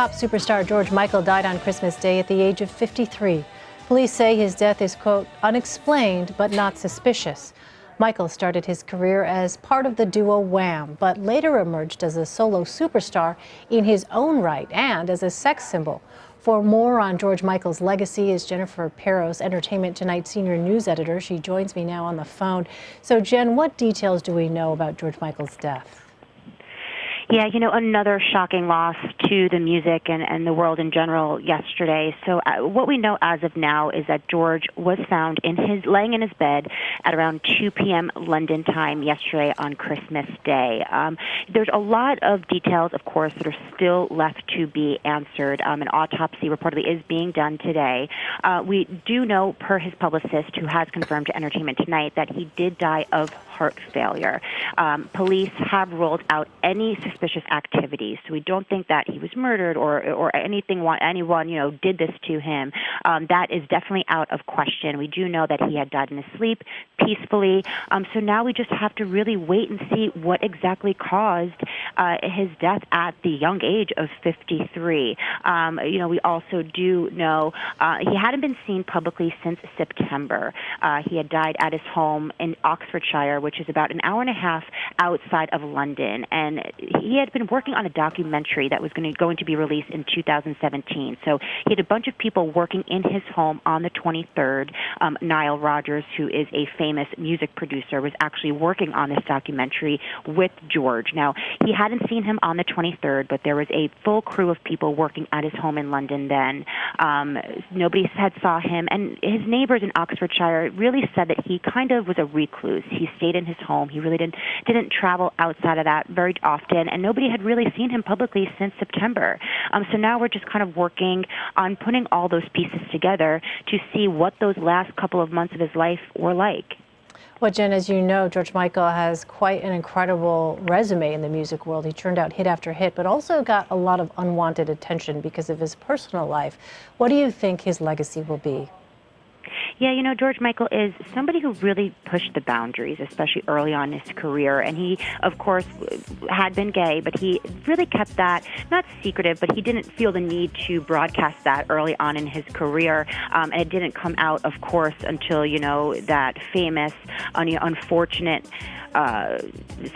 Pop superstar George Michael died on Christmas Day at the age of 53. Police say his death is, quote, unexplained but not suspicious. Michael started his career as part of the duo Wham, but later emerged as a solo superstar in his own right and as a sex symbol. For more on George Michael's legacy is Jennifer Peros, Entertainment Tonight senior news editor. She joins me now on the phone. So, Jen, what details do we know about George Michael's death? Yeah, another shocking loss to the music and the world in general yesterday. So what we know as of now is that George was found laying in his bed at around 2 p.m. London time yesterday on Christmas Day. There's a lot of details, of course, that are still left to be answered. An autopsy reportedly is being done today. We do know, per his publicist, who has confirmed to Entertainment Tonight, that he did die of heart failure. Police have ruled out any suspicious activities, so we don't think that he was murdered or anyone did this to him. That is definitely out of question. We do know that he had died in his sleep peacefully. So now we just have to really wait and see what exactly caused his death at the young age of 53. We also do know he hadn't been seen publicly since September. He had died at his home in Oxfordshire, which is about an hour and a half outside of London. And he had been working on a documentary that was going to be released in 2017. So he had a bunch of people working in his home on the 23rd. Nile Rodgers, who is a famous music producer, was actually working on this documentary with George. Now, he hadn't seen him on the 23rd, but there was a full crew of people working at his home in London then. Nobody had saw him, and his neighbors in Oxfordshire really said that he kind of was a recluse. He stayed in his home. He really didn't travel outside of that very often, and nobody had really seen him publicly since September. So now we're just kind of working on putting all those pieces together to see what those last couple of months of his life were like. Well, Jen, as you know, George Michael has quite an incredible resume in the music world. He turned out hit after hit, but also got a lot of unwanted attention because of his personal life. What do you think his legacy will be? Yeah, George Michael is somebody who really pushed the boundaries, especially early on in his career. And he, of course, had been gay, but he really kept that, not secretive, but he didn't feel the need to broadcast that early on in his career. And it didn't come out, of course, until, that famous, unfortunate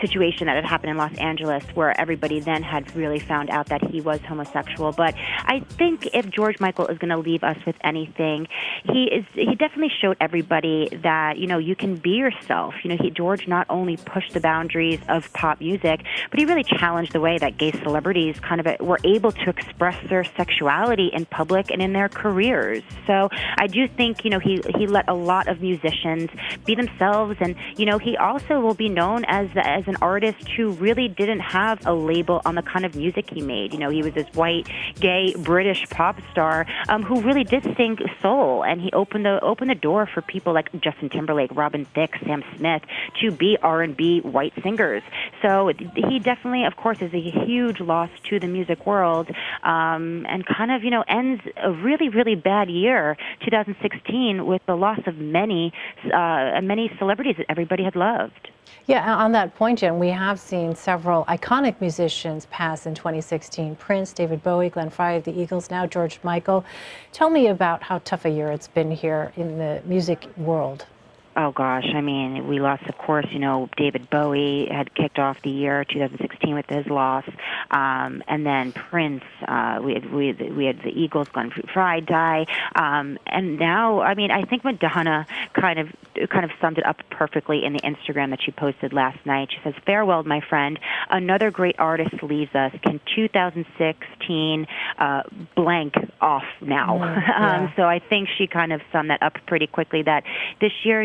situation that had happened in Los Angeles, where everybody then had really found out that he was homosexual. But I think if George Michael is going to leave us with anything, he definitely showed everybody that you can be yourself. George not only pushed the boundaries of pop music, but he really challenged the way that gay celebrities kind of were able to express their sexuality in public and in their careers. So I do think he let a lot of musicians be themselves, and he also will be known as an artist who really didn't have a label on the kind of music he made. He was this white, gay, British pop star who really did sing soul, and he opened the door for people like Justin Timberlake, Robin Thicke, Sam Smith to be R&B white singers. So he definitely, of course, is a huge loss to the music world, and kind of ends a really, really bad year, 2016, with the loss of many celebrities that everybody had loved. Yeah, on that point, Jen, we have seen several iconic musicians pass in 2016. Prince, David Bowie, Glenn Frey of the Eagles, now George Michael. Tell me about how tough a year it's been here in the music world. Oh, gosh. I mean, we lost, of course, David Bowie had kicked off the year 2016 with his loss. And then Prince, we had the Eagles, Glenn Frey die. And now, I mean, I think Madonna kind of summed it up perfectly in the Instagram that she posted last night. She says, "Farewell, my friend. Another great artist leaves us. Can 2016 blank off now?" Yeah. So I think she kind of summed that up pretty quickly, that this year,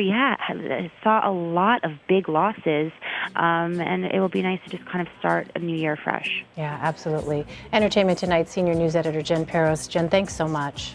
saw a lot of big losses, and it will be nice to just kind of start a new year fresh. Yeah, absolutely. Entertainment Tonight senior news editor Jen Peros. Jen, thanks so much.